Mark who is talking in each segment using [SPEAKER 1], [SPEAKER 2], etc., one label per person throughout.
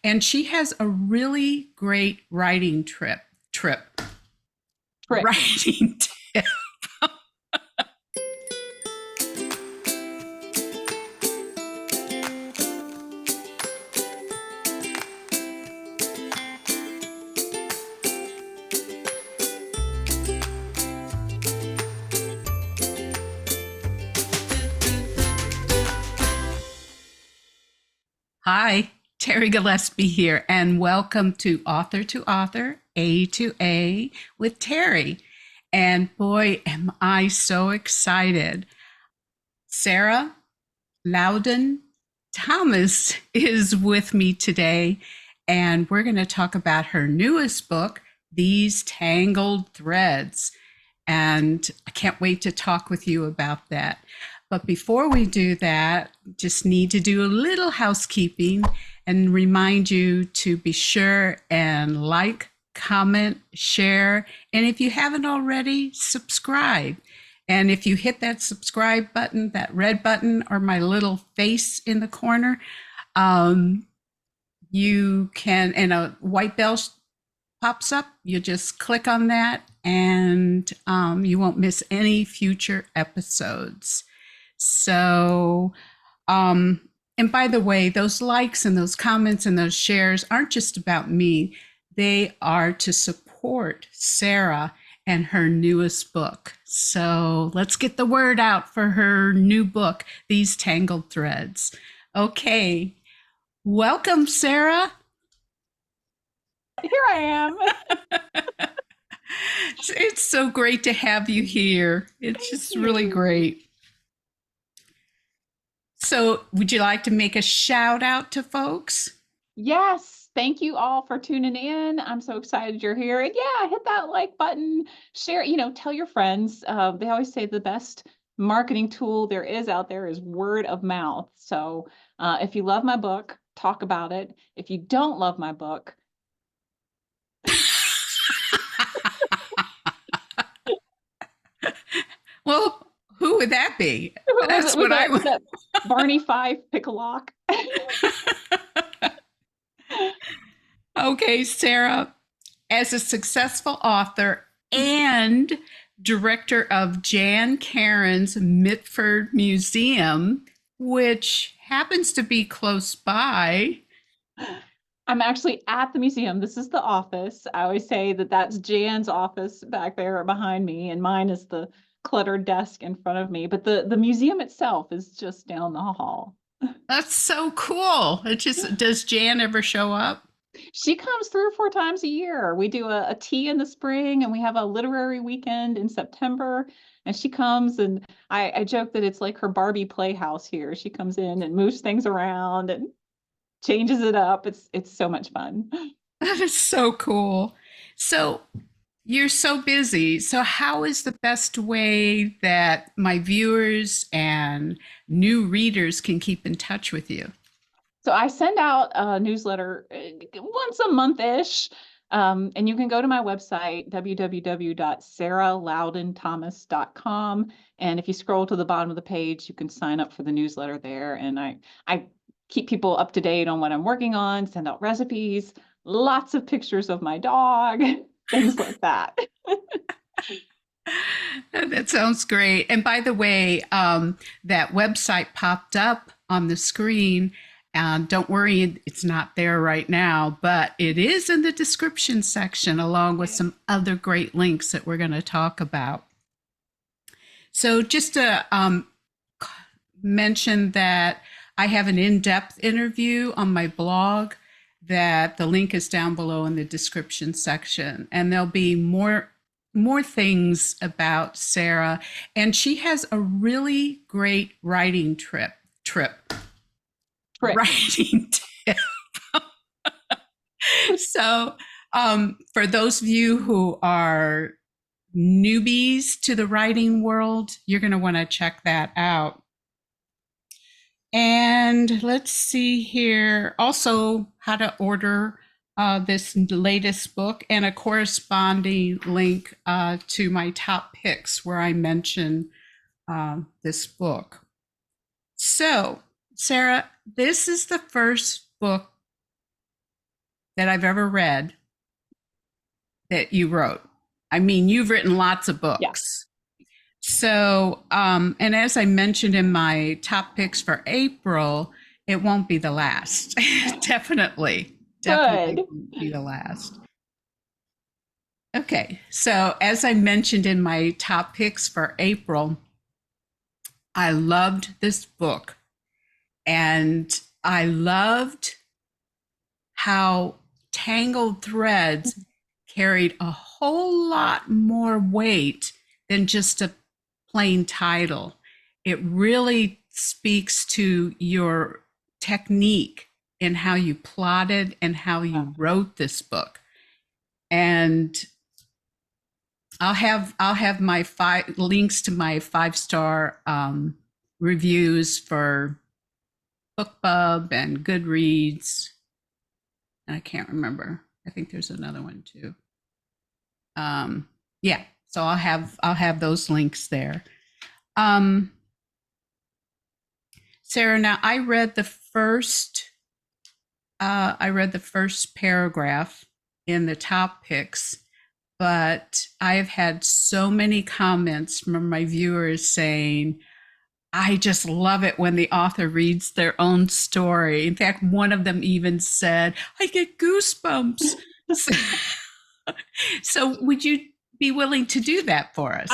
[SPEAKER 1] And she has a really great writing
[SPEAKER 2] Trick.
[SPEAKER 1] writing tip. Hi, Terri Gillespie here, and welcome to Author, A2A with Terri. And boy, am I so excited. Sarah Loudin Thomas is with me today, and we're going to talk about her newest book, These Tangled Threads. And I can't wait to talk with you about that. But before we do that, just need to do a little housekeeping and remind you to be sure and like, comment, share, and if you haven't already, subscribe. And if you hit that subscribe button, that red button, or my little face in the corner, you can, and a white bell pops up, you just click on that and you won't miss any future episodes. So, and by the way, those likes and those comments and those shares aren't just about me, they are to support Sarah and her newest book. So let's get the word out for her new book, These Tangled Threads. Okay, welcome, Sarah.
[SPEAKER 2] Here I am.
[SPEAKER 1] It's so great to have you here. It's just really great. So, would you like to make a shout out to folks?
[SPEAKER 2] Yes. Thank you all for tuning in. I'm so excited you're here. And yeah, hit that like button, share, tell your friends. They always say the best marketing tool there is out there is word of mouth. So if you love my book, talk about it. If you don't love my book,
[SPEAKER 1] Well, who would that be?
[SPEAKER 2] was,
[SPEAKER 1] That's
[SPEAKER 2] it, was,
[SPEAKER 1] what I
[SPEAKER 2] that, was
[SPEAKER 1] would.
[SPEAKER 2] that Barney Fife pick a lock?
[SPEAKER 1] Okay, Sarah, as a successful author and director of Jan Karen's Mitford Museum, which happens to be close by.
[SPEAKER 2] I'm actually at the museum. This is the office. I always say that that's Jan's office back there behind me, and mine is the cluttered desk in front of me. But the museum itself is just down the hall.
[SPEAKER 1] That's so cool. It just, does Jan ever show up?
[SPEAKER 2] She comes 3 or 4 times a year. We do a tea in the spring, and we have a literary weekend in September. And she comes, and I joke that it's like her Barbie playhouse here. She comes in and moves things around and changes it up. It's so much fun.
[SPEAKER 1] That is so cool. So, you're so busy. So, how is the best way that my viewers and new readers can keep in touch with you?
[SPEAKER 2] So I send out a newsletter once a month-ish. And you can go to my website, www.sarahloudinthomas.com. And if you scroll to the bottom of the page, you can sign up for the newsletter there. And I keep people up to date on what I'm working on, send out recipes, lots of pictures of my dog, things like that.
[SPEAKER 1] That sounds great. And by the way, that website popped up on the screen. Don't worry, it's not there right now, but it is in the description section along with some other great links that we're going to talk about. So, just to mention that I have an in-depth interview on my blog that the link is down below in the description section, and there'll be more things about Sarah, and she has a really great writing writing tip. So, for those of you who are newbies to the writing world, you're going to want to check that out. And let's see here. Also, how to order this latest book and a corresponding link to my top picks where I mention this book. So, Sarah, this is the first book that I've ever read that you wrote. I mean, you've written lots of
[SPEAKER 2] Yeah.
[SPEAKER 1] books. So, and as I mentioned in my top picks for April, it won't be the last. Definitely, definitely
[SPEAKER 2] Good.
[SPEAKER 1] won't be the last. Okay, so as I mentioned in my top picks for April, I loved this book and I loved how Tangled Threads carried a whole lot more weight than just a plain title. It really speaks to your technique in how you plotted and how you wrote this book. And I'll have my five links to my 5-star reviews for BookBub and Goodreads. And I can't remember. I think there's another one too. Yeah, so I'll have those links there. Sarah, now I read the first paragraph in the top picks, but I've had so many comments from my viewers saying, I just love it when the author reads their own story. In fact, one of them even said, I get goosebumps. So would you be willing to do that for us?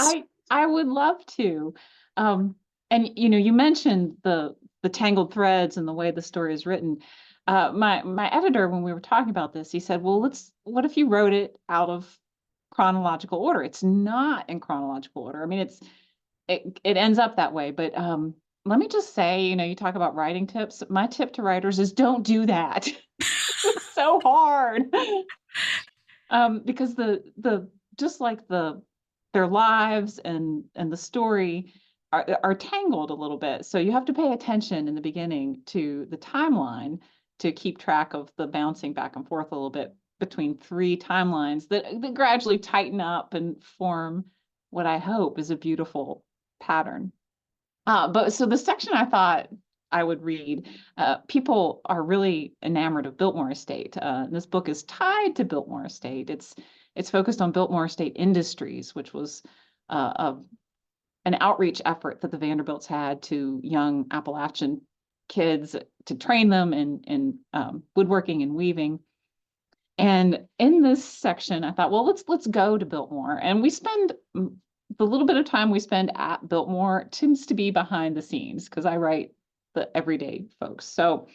[SPEAKER 2] I would love to. Um, and you mentioned the tangled threads and the way the story is written. My editor, when we were talking about this, he said, "Well, what if you wrote it out of chronological order?" It's not in chronological order. I mean, it ends up that way, but let me just say, you talk about writing tips. My tip to writers is don't do that. It's so hard. Because the just like their lives and the story are tangled a little bit. So you have to pay attention in the beginning to the timeline to keep track of the bouncing back and forth a little bit between three timelines that gradually tighten up and form what I hope is a beautiful pattern. But so the section I thought I would read, people are really enamored of Biltmore Estate. This book is tied to Biltmore Estate. It's focused on Biltmore Estate Industries, which was an outreach effort that the Vanderbilts had to young Appalachian kids to train them in woodworking and weaving. And in this section, I thought, well, let's go to Biltmore, and we spend the little bit of time we spend at Biltmore tends to be behind the scenes because I write the everyday folks. So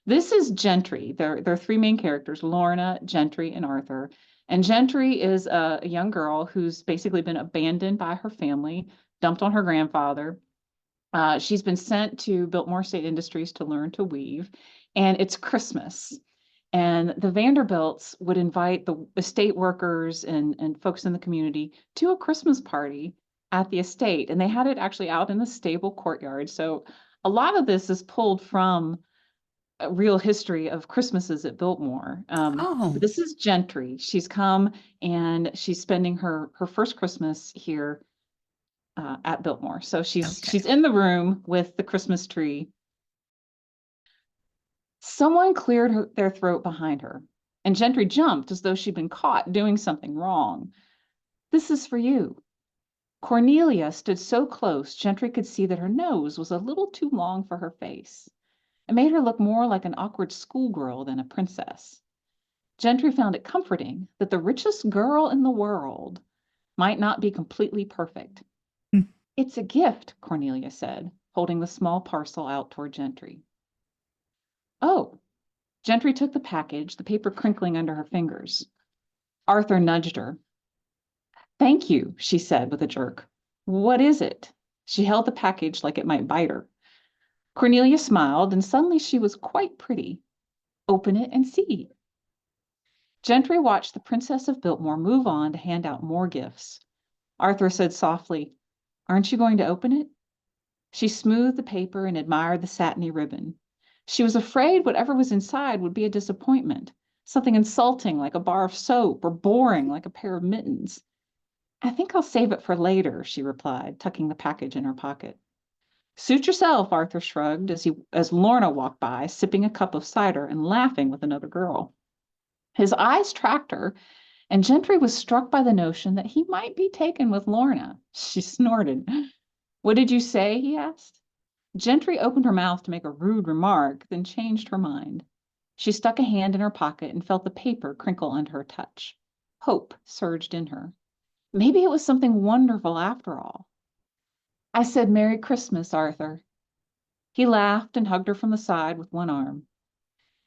[SPEAKER 2] this is Gentry. There are three main characters: Lorna, Gentry, and Arthur. And Gentry is a young girl who's basically been abandoned by her family, dumped on her grandfather. She's been sent to Biltmore State Industries to learn to weave, and it's Christmas. And the Vanderbilts would invite the estate workers and folks in the community to a Christmas party at the estate. And they had it actually out in the stable courtyard. So a lot of this is pulled from a real history of Christmases at Biltmore.
[SPEAKER 1] Oh,
[SPEAKER 2] But this is Gentry. She's come and she's spending her first Christmas here at Biltmore. So
[SPEAKER 1] okay.
[SPEAKER 2] she's in the room with the Christmas tree. Someone cleared their throat behind her, and Gentry jumped as though she'd been caught doing something wrong. This is for you. Cornelia stood so close, Gentry could see that her nose was a little too long for her face. It made her look more like an awkward schoolgirl than a princess. Gentry found it comforting that the richest girl in the world might not be completely perfect. It's a gift, Cornelia said, holding the small parcel out toward Gentry. Oh, Gentry took the package, the paper crinkling under her fingers. Arthur nudged her. Thank you, she said with a jerk. What is it? She held the package like it might bite her. Cornelia smiled, and suddenly she was quite pretty. Open it and see. Gentry watched the Princess of Biltmore move on to hand out more gifts. Arthur said softly, Aren't you going to open it? She smoothed the paper and admired the satiny ribbon. She was afraid whatever was inside would be a disappointment, something insulting like a bar of soap or boring like a pair of mittens. I think I'll save it for later, she replied, tucking the package in her pocket. Suit yourself, Arthur shrugged as Lorna walked by, sipping a cup of cider and laughing with another girl. His eyes tracked her, and Gentry was struck by the notion that he might be taken with Lorna. She snorted. What did you say? He asked. Gentry opened her mouth to make a rude remark, then changed her mind. She stuck a hand in her pocket and felt the paper crinkle under her touch. Hope surged in her. Maybe it was something wonderful after all. I said, Merry Christmas, Arthur. He laughed and hugged her from the side with one arm.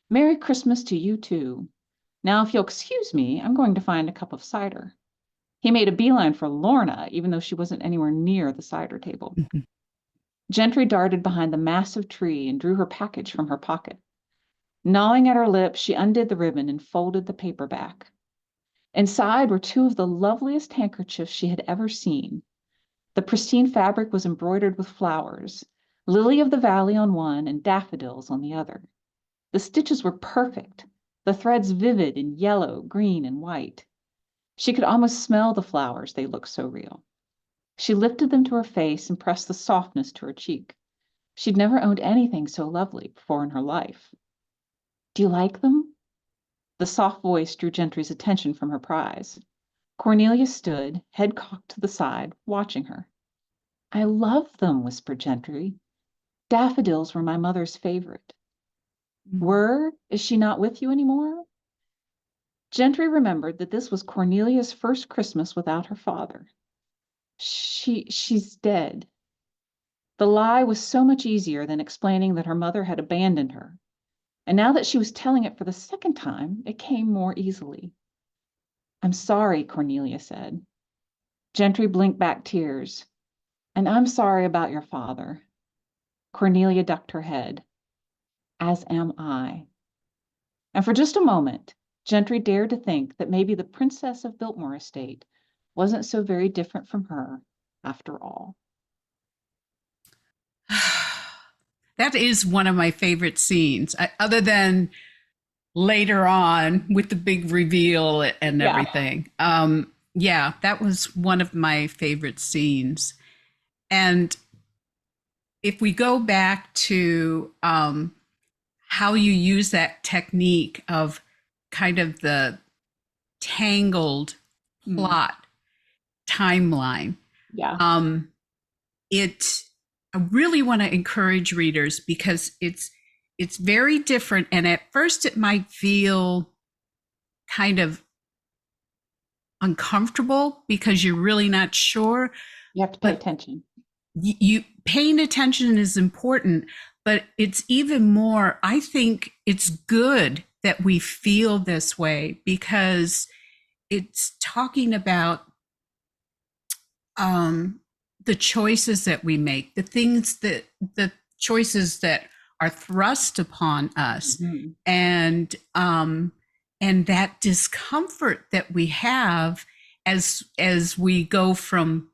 [SPEAKER 2] Merry Christmas to you, too. Now, if you'll excuse me, I'm going to find a cup of cider. He made a beeline for Lorna, even though she wasn't anywhere near the cider table. Gentry darted behind the massive tree and drew her package from her pocket. Gnawing at her lips, she undid the ribbon and folded the paper back. Inside were two of the loveliest handkerchiefs she had ever seen. The pristine fabric was embroidered with flowers, lily of the valley on one and daffodils on the other. The stitches were perfect, the threads vivid in yellow, green, and white. She could almost smell the flowers, they looked so real. She lifted them to her face and pressed the softness to her cheek. She'd never owned anything so lovely before in her life. Do you like them? The soft voice drew Gentry's attention from her prize. Cornelia stood, head cocked to the side, watching her. I love them, whispered Gentry. Daffodils were my mother's favorite. Were? Is she not with you anymore? Gentry remembered that this was Cornelia's first Christmas without her father. She's dead. The lie was so much easier than explaining that her mother had abandoned her. And now that she was telling it for the second time, it came more easily. I'm sorry, Cornelia said. Gentry blinked back tears. And I'm sorry about your father. Cornelia ducked her head. As am I. And for just a moment, Gentry dared to think that maybe the princess of Biltmore Estate wasn't so very different from her after all.
[SPEAKER 1] That is one of my favorite scenes, other than later on with the big reveal and everything. Yeah, that was one of my favorite scenes. And if we go back to how you use that technique of kind of the tangled plot timeline, it I really want to encourage readers because it's very different, and at first it might feel kind of uncomfortable because you're really not sure.
[SPEAKER 2] You have to pay attention.
[SPEAKER 1] You paying attention is important, but it's even more, I think it's good that we feel this way because it's talking about the choices that we make, the choices that are thrust upon us, and that discomfort that we have as we go from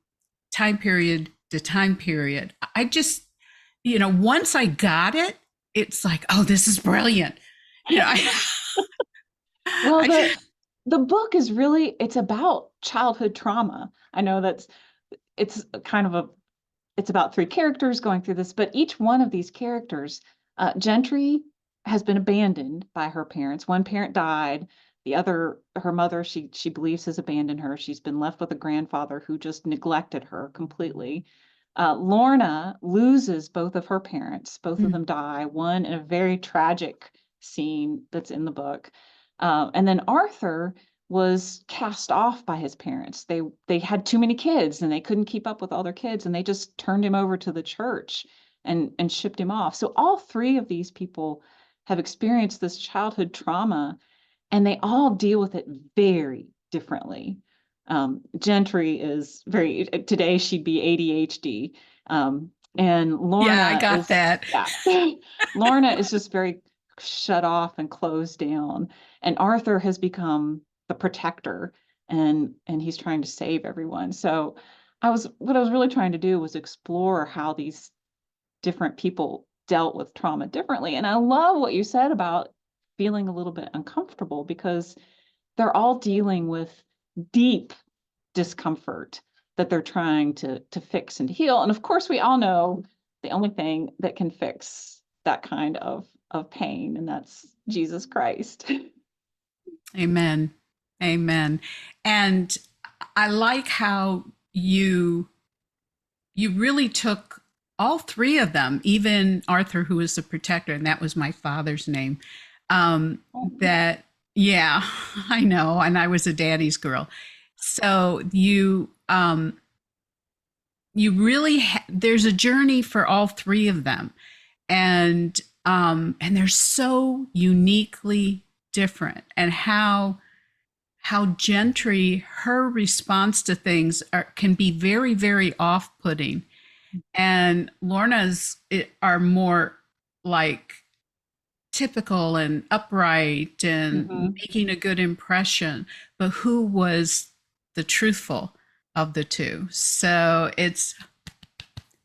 [SPEAKER 1] time period to time period. I just, once I got it, it's like, oh, this is brilliant.
[SPEAKER 2] Well, the book is really, it's about childhood trauma. I know it's about three characters going through this, but each one of these characters, Gentry has been abandoned by her parents. One parent died. The other, her mother, she believes has abandoned her. She's been left with a grandfather who just neglected her completely. Lorna loses both of her parents. Both of them die, one in a very tragic scene that's in the book. And then Arthur was cast off by his parents. They had too many kids and they couldn't keep up with all their kids, and they just turned him over to the church and shipped him off. So all three of these people have experienced this childhood trauma, and they all deal with it very differently. Gentry is today she'd be ADHD. And Lorna,
[SPEAKER 1] yeah, I got that.
[SPEAKER 2] Yeah. Lorna is just very shut off and closed down. And Arthur has become the protector, and he's trying to save everyone. So what I was really trying to do was explore how these different people dealt with trauma differently. And I love what you said about feeling a little bit uncomfortable, because they're all dealing with deep discomfort that they're trying to fix and heal. And of course, we all know the only thing that can fix that kind of pain, and that's Jesus Christ.
[SPEAKER 1] Amen. Amen. And I like how you you really took all three of them, even Arthur, who was the protector, and that was my father's name.
[SPEAKER 2] Oh.
[SPEAKER 1] That, yeah, I know, and I was a daddy's girl. So you really there's a journey for all three of them, and they're so uniquely different, and how Gentry, her response to things can be very, very off-putting, and Lorna's are more like typical and upright and
[SPEAKER 2] Mhm.
[SPEAKER 1] making a good impression, but who was the truthful of the two? So it's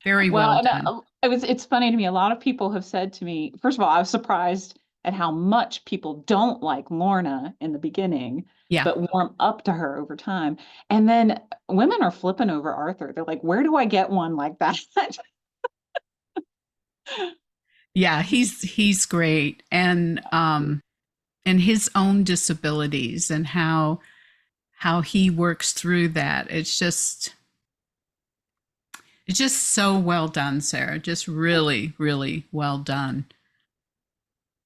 [SPEAKER 1] very
[SPEAKER 2] Well,
[SPEAKER 1] well
[SPEAKER 2] and
[SPEAKER 1] done.
[SPEAKER 2] it's funny to me. A lot of people have said to me, first of all, I was surprised at how much people don't like Lorna in the beginning,
[SPEAKER 1] Yeah.
[SPEAKER 2] but warm up to her over time. And then women are flipping over Arthur. They're like, where do I get one like that?
[SPEAKER 1] Yeah, he's great, and his own disabilities and how he works through that. It's just so well done, Sarah. Just really, really well done.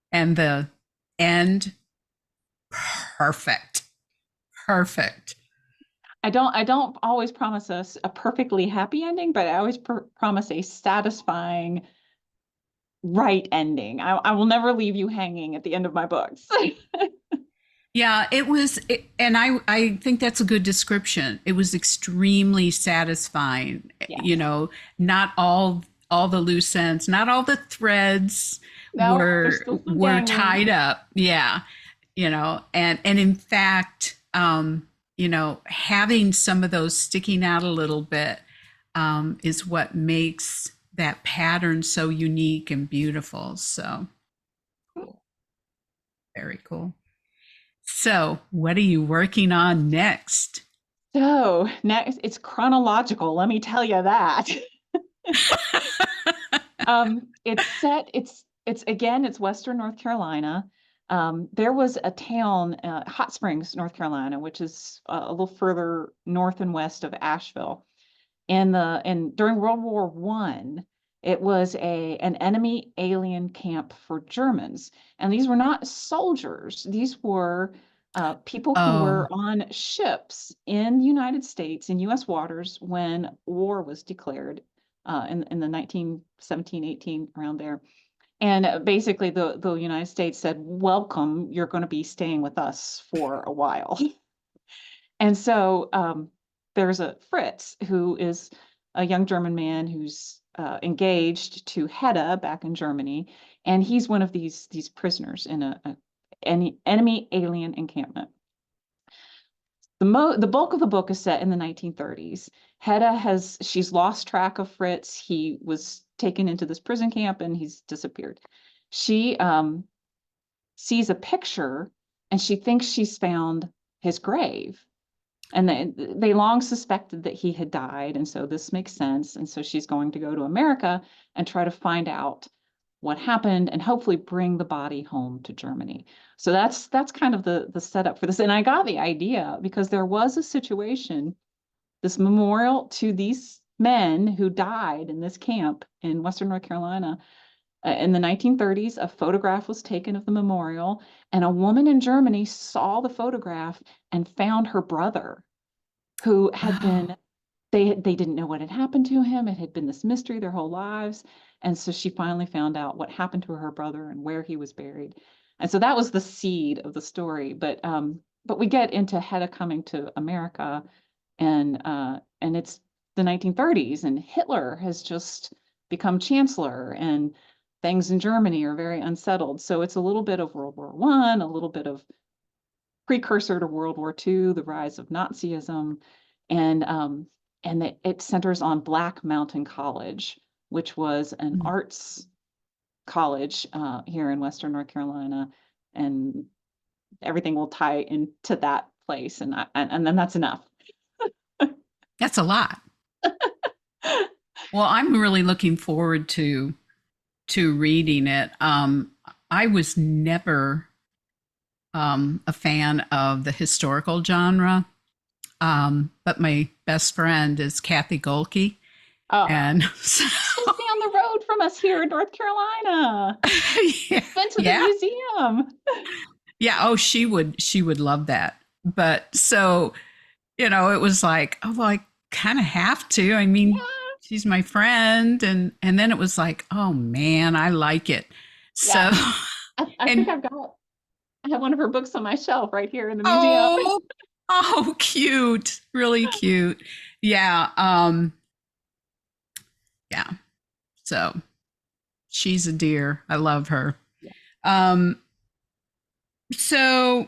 [SPEAKER 1] And the end, perfect. Perfect.
[SPEAKER 2] I don't always promise us a perfectly happy ending, but I always promise a satisfying right ending. I will never leave you hanging at the end of my books.
[SPEAKER 1] Yeah, and I think that's a good description. It was extremely satisfying.
[SPEAKER 2] Yes.
[SPEAKER 1] Not all the loose ends, not all the threads
[SPEAKER 2] No, there's
[SPEAKER 1] were
[SPEAKER 2] still some
[SPEAKER 1] were
[SPEAKER 2] dangling.
[SPEAKER 1] tied up. Yeah, and in fact, having some of those sticking out a little bit is what makes that pattern so unique and beautiful. So very cool. So, what are you working on next?
[SPEAKER 2] So next, it's chronological. Let me tell you that. It's again, it's Western North Carolina. There was a town, Hot Springs, North Carolina, which is a little further north and west of Asheville. And during World War One, it was an enemy alien camp for Germans. And these were not soldiers. These were people who
[SPEAKER 1] Oh,
[SPEAKER 2] were on ships in the United States, in U.S. waters, when war was declared in the 1917, 18, around there. And basically, the United States said, welcome, you're going to be staying with us for a while. And so there's a Fritz who is a young German man who's engaged to Hedda back in Germany, and he's one of these prisoners in an enemy alien encampment. The bulk of the book is set in the 1930s. She's lost track of Fritz. He was taken into this prison camp and he's disappeared. She sees a picture and she thinks she's found his grave. And they long suspected that he had died. And so this makes sense. And so she's going to go to America and try to find out what happened and hopefully bring the body home to Germany. So that's kind of the setup for this. And I got the idea because there was a situation, this memorial to these men who died in this camp in Western North Carolina. In the 1930s, a photograph was taken of the memorial, and a woman in Germany saw the photograph and found her brother who had
[SPEAKER 1] oh,
[SPEAKER 2] been they didn't know what had happened to him. It had been this mystery their whole lives. And so she finally found out what happened to her brother and where he was buried. And so that was the seed of the story. But we get into Hedda coming to America, and it's the 1930s and Hitler has just become chancellor and things in Germany are very unsettled. So it's a little bit of World War One, a little bit of precursor to World War II, the rise of Nazism, and it centers on Black Mountain College, which was an
[SPEAKER 1] mm.
[SPEAKER 2] arts college here in Western North Carolina, and everything will tie into that place, and then that's enough.
[SPEAKER 1] That's a lot. Well, I'm really looking forward to reading it. I was never a fan of the historical genre. But my best friend is Kathy Golke.
[SPEAKER 2] Oh,
[SPEAKER 1] And so,
[SPEAKER 2] just down the road from us here in North Carolina.
[SPEAKER 1] yeah,
[SPEAKER 2] Went to the
[SPEAKER 1] yeah,
[SPEAKER 2] museum.
[SPEAKER 1] yeah. Oh, she would love that. But so, it was like, oh, well, I kind of have to. I mean,
[SPEAKER 2] Yeah,
[SPEAKER 1] she's my friend. And then it was like, oh man, I like it.
[SPEAKER 2] yeah.
[SPEAKER 1] So,
[SPEAKER 2] I think
[SPEAKER 1] and
[SPEAKER 2] I have one of her books on my shelf right here in the museum.
[SPEAKER 1] oh, oh, cute. Really cute. Yeah. Yeah. So she's a dear. I love her.
[SPEAKER 2] Yeah.
[SPEAKER 1] Um, so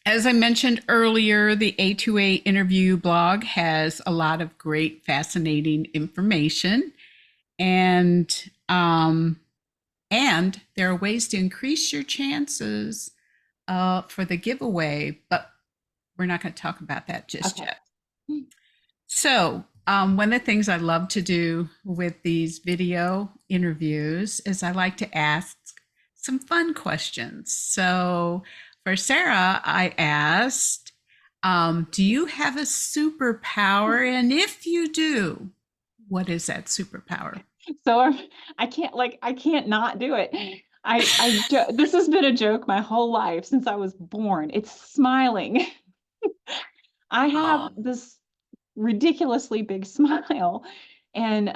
[SPEAKER 1] as I mentioned earlier, the A2A interview blog has a lot of great, fascinating information, and and there are ways to increase your chances for the giveaway, but we're not going to talk about that just
[SPEAKER 2] Okay.
[SPEAKER 1] yet. So, one of the things I love to do with these video interviews is I like to ask some fun questions. So, for Sarah, I asked, do you have a superpower? And if you do, what is that superpower?
[SPEAKER 2] So I can't not do it. This has been a joke my whole life since I was born. It's smiling. I have
[SPEAKER 1] Oh,
[SPEAKER 2] this ridiculously big smile. And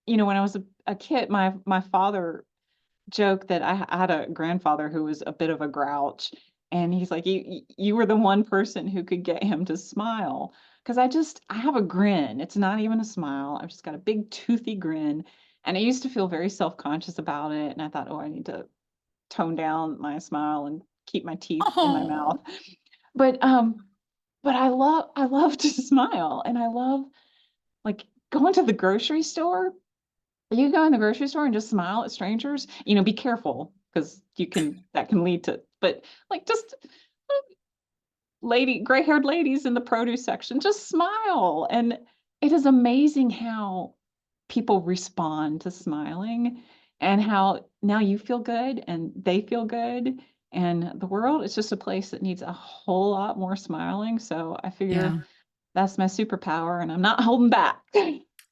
[SPEAKER 2] when I was a kid, my father joked that I had a grandfather who was a bit of a grouch, and he's like, you were the one person who could get him to smile, because I have a grin. It's not even a smile. I've just got a big toothy grin, and I used to feel very self-conscious about it, and I thought, oh, I need to tone down my smile and keep my teeth in my
[SPEAKER 1] oh,
[SPEAKER 2] mouth. But I love to smile, and I love, like, going to the grocery store. You go in the grocery store and just smile at strangers. Be careful, because that can lead to, but, like, just gray-haired ladies in the produce section, just smile. And it is amazing how people respond to smiling, and how now you feel good and they feel good. And the world is just a place that needs a whole lot more smiling. So I figure
[SPEAKER 1] yeah.
[SPEAKER 2] that's my superpower, and I'm not holding back.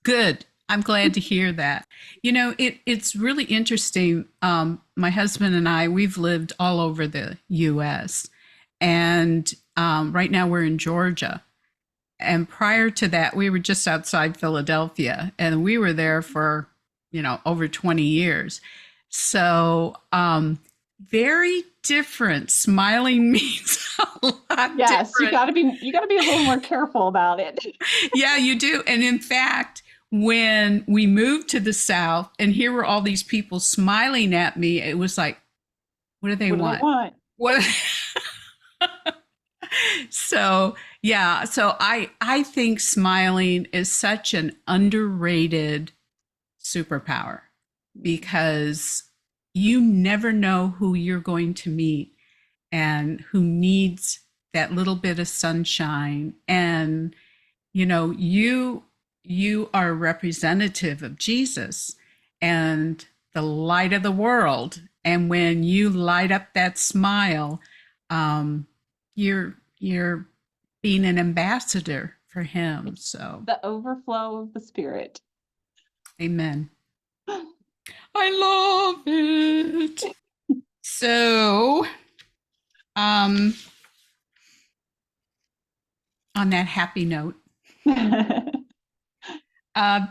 [SPEAKER 1] Good. I'm glad to hear that. It's really interesting. My husband and I, we've lived all over the US, and right now we're in Georgia. And prior to that, we were just outside Philadelphia, and we were there for, over 20 years. So, very different. Smiling means a lot
[SPEAKER 2] Yes,
[SPEAKER 1] different.
[SPEAKER 2] you got to be a little more careful about it.
[SPEAKER 1] Yeah, you do. And in fact, when we moved to the South and here were all these people smiling at me, it was like, what do they
[SPEAKER 2] What do they
[SPEAKER 1] want?
[SPEAKER 2] want?
[SPEAKER 1] What? So, yeah, so I think smiling is such an underrated superpower because you never know who you're going to meet and who needs that little bit of sunshine. And you are a representative of Jesus and the light of the world. And when you light up that smile, you're being an ambassador for him.
[SPEAKER 2] It's
[SPEAKER 1] So,
[SPEAKER 2] the overflow of the spirit.
[SPEAKER 1] amen. I love it. So, um, on that happy note,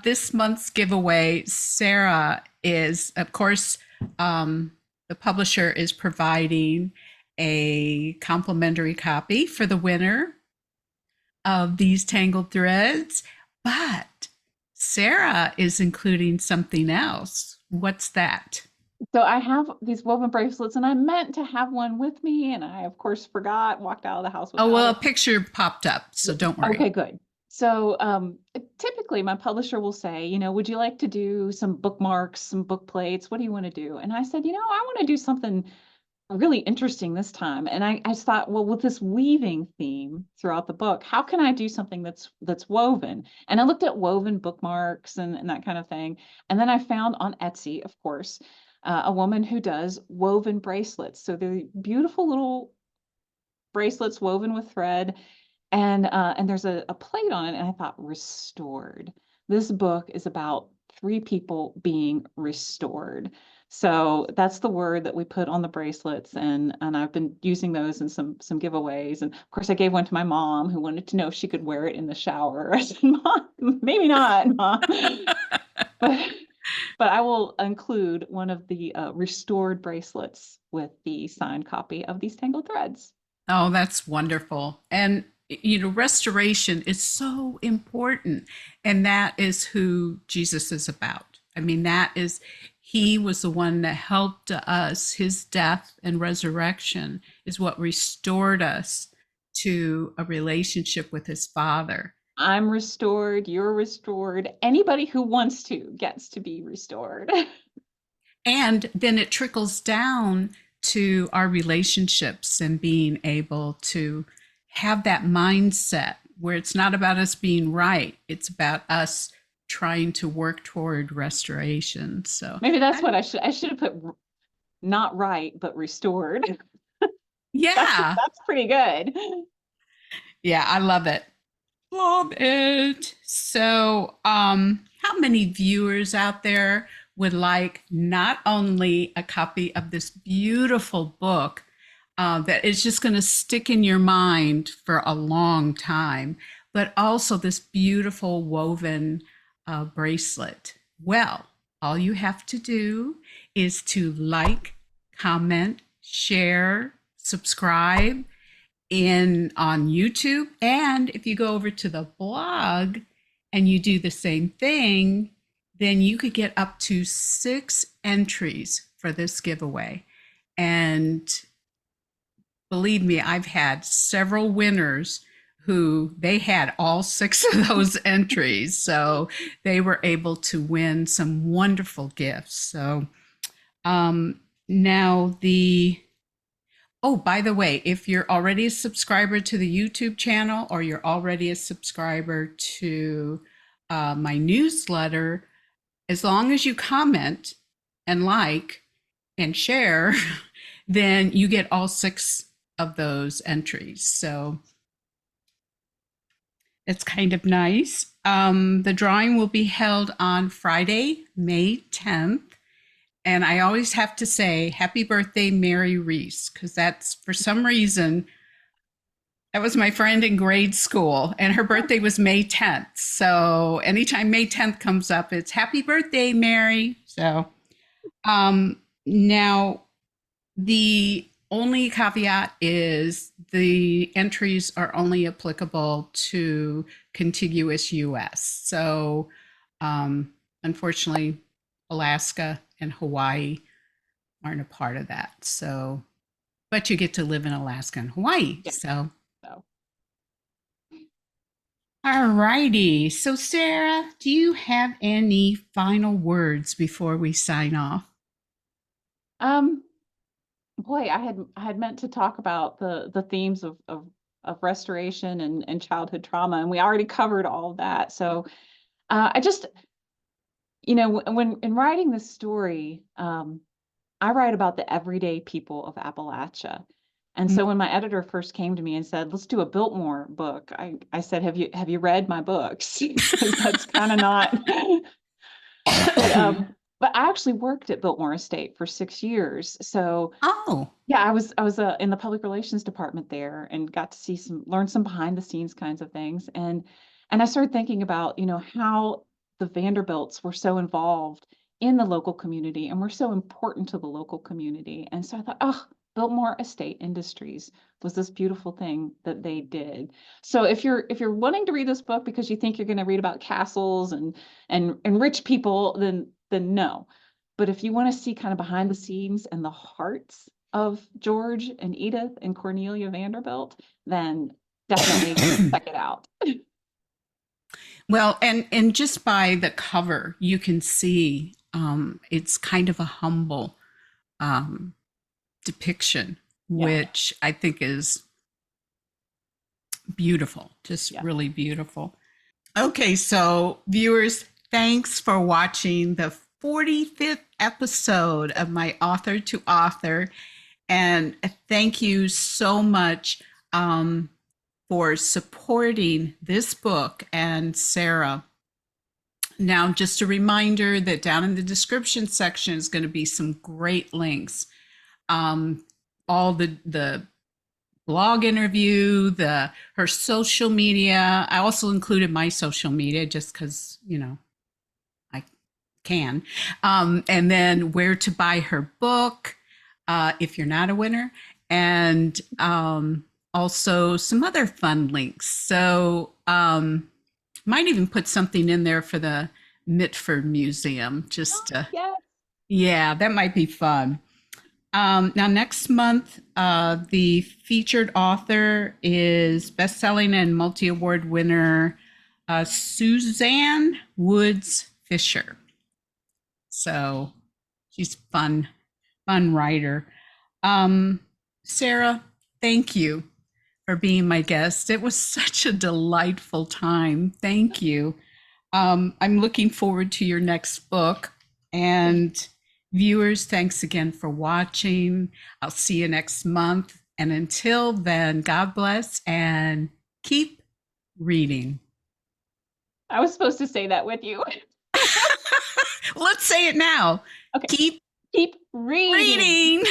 [SPEAKER 1] this month's giveaway, Sarah is, of course, the publisher is providing a complimentary copy for the winner of these Tangled Threads, but Sarah is including something else. What's that?
[SPEAKER 2] So I have these woven bracelets, and I meant to have one with me, and I, of course, forgot, walked out of the house
[SPEAKER 1] Oh,
[SPEAKER 2] without
[SPEAKER 1] well, a
[SPEAKER 2] it.
[SPEAKER 1] picture popped up, so don't worry.
[SPEAKER 2] Okay, good. So typically my publisher will say, would you like to do some bookmarks, some book plates? What do you want to do? And I said, I want to do something really interesting this time. And I just thought, well, with this weaving theme throughout the book, how can I do something that's woven? And I looked at woven bookmarks and that kind of thing. And then I found on Etsy, of course, a woman who does woven bracelets. So they're beautiful little bracelets woven with thread, and there's a plate on it, and I thought, restored. This book is about three people being restored. So that's the word that we put on the bracelets, and I've been using those in some giveaways. And of course, I gave one to my mom, who wanted to know if she could wear it in the shower. I said, Mom, maybe not, Mom. But but I will include one of the restored bracelets with the signed copy of these Tangled Threads.
[SPEAKER 1] Oh, that's wonderful. And, restoration is so important. And that is who Jesus is about. I mean, he was the one that helped us. His death and resurrection is what restored us to a relationship with his Father.
[SPEAKER 2] I'm restored, you're restored. Anybody who wants to gets to be restored.
[SPEAKER 1] And then it trickles down to our relationships and being able to have that mindset where it's not about us being right, it's about us trying to work toward restoration. So
[SPEAKER 2] Maybe that's what I should have put, not right, but restored.
[SPEAKER 1] yeah,
[SPEAKER 2] That's pretty good.
[SPEAKER 1] yeah, I love it. Love it. So, how many viewers out there would like not only a copy of this beautiful book that is just going to stick in your mind for a long time, but also this beautiful woven bracelet? Well, all you have to do is to like, comment, share, subscribe in on YouTube. And if you go over to the blog and you do the same thing, then you could get up to 6 entries for this giveaway. And believe me, I've had several winners who they had all 6 of those entries. So they were able to win some wonderful gifts. So now oh, by the way, if you're already a subscriber to the YouTube channel or you're already a subscriber to my newsletter, as long as you comment and like and share, then you get all 6 of those entries. So it's kind of nice. The drawing will be held on Friday, May 10th. And I always have to say, happy birthday, Mary Reese, because that's for some reason, that was my friend in grade school, and her birthday was May 10th. So anytime May 10th comes up, it's happy birthday, Mary. So now the only caveat is the entries are only applicable to contiguous US. So unfortunately, Alaska and Hawaii aren't a part of that. So, but you get to live in Alaska and Hawaii.
[SPEAKER 2] Yeah.
[SPEAKER 1] So,
[SPEAKER 2] So.
[SPEAKER 1] all righty. So, Sarah, do you have any final words before we sign off?
[SPEAKER 2] Boy, I had meant to talk about the themes of restoration and childhood trauma, and we already covered all of that. So I just, when in writing this story, I write about the everyday people of Appalachia. And so when my editor first came to me and said, "Let's do a Biltmore book," I said, "Have you read my books?" Because that's kind of not. But I actually worked at Biltmore Estate for 6 years. So
[SPEAKER 1] Oh,
[SPEAKER 2] yeah, I was in the public relations department there and got to learn some behind the scenes kinds of things. And I started thinking about, how the Vanderbilts were so involved in the local community and were so important to the local community. And so I thought, oh, Biltmore Estate Industries was this beautiful thing that they did. So if you're wanting to read this book because you think you're going to read about castles and rich people, then no. But if you want to see kind of behind the scenes and the hearts of George and Edith and Cornelia Vanderbilt, then definitely check it out.
[SPEAKER 1] well, and just by the cover, you can see it's kind of a humble depiction,
[SPEAKER 2] Yeah,
[SPEAKER 1] which I think is beautiful, just
[SPEAKER 2] yeah.
[SPEAKER 1] really beautiful. Okay, so viewers, thanks for watching the 45th episode of my Author to Author. And thank you so much for supporting this book and Sarah. Now, just a reminder that down in the description section is going to be some great links. All the blog interview, her social media. I also included my social media just because, I can. And then where to buy her book if you're not a winner. And also some other fun links. So might even put something in there for the Mitford Museum. Yeah, that might be fun. Now, next month, the featured author is bestselling and multi-award winner Suzanne Woods Fisher. So she's fun writer. Sarah, thank you for being my guest. It was such a delightful time. Thank you. I'm looking forward to your next book. And viewers, thanks again for watching. I'll see you next month. And until then, God bless and keep reading.
[SPEAKER 2] I was supposed to say that with you.
[SPEAKER 1] Let's say it now.
[SPEAKER 2] Okay. Keep reading.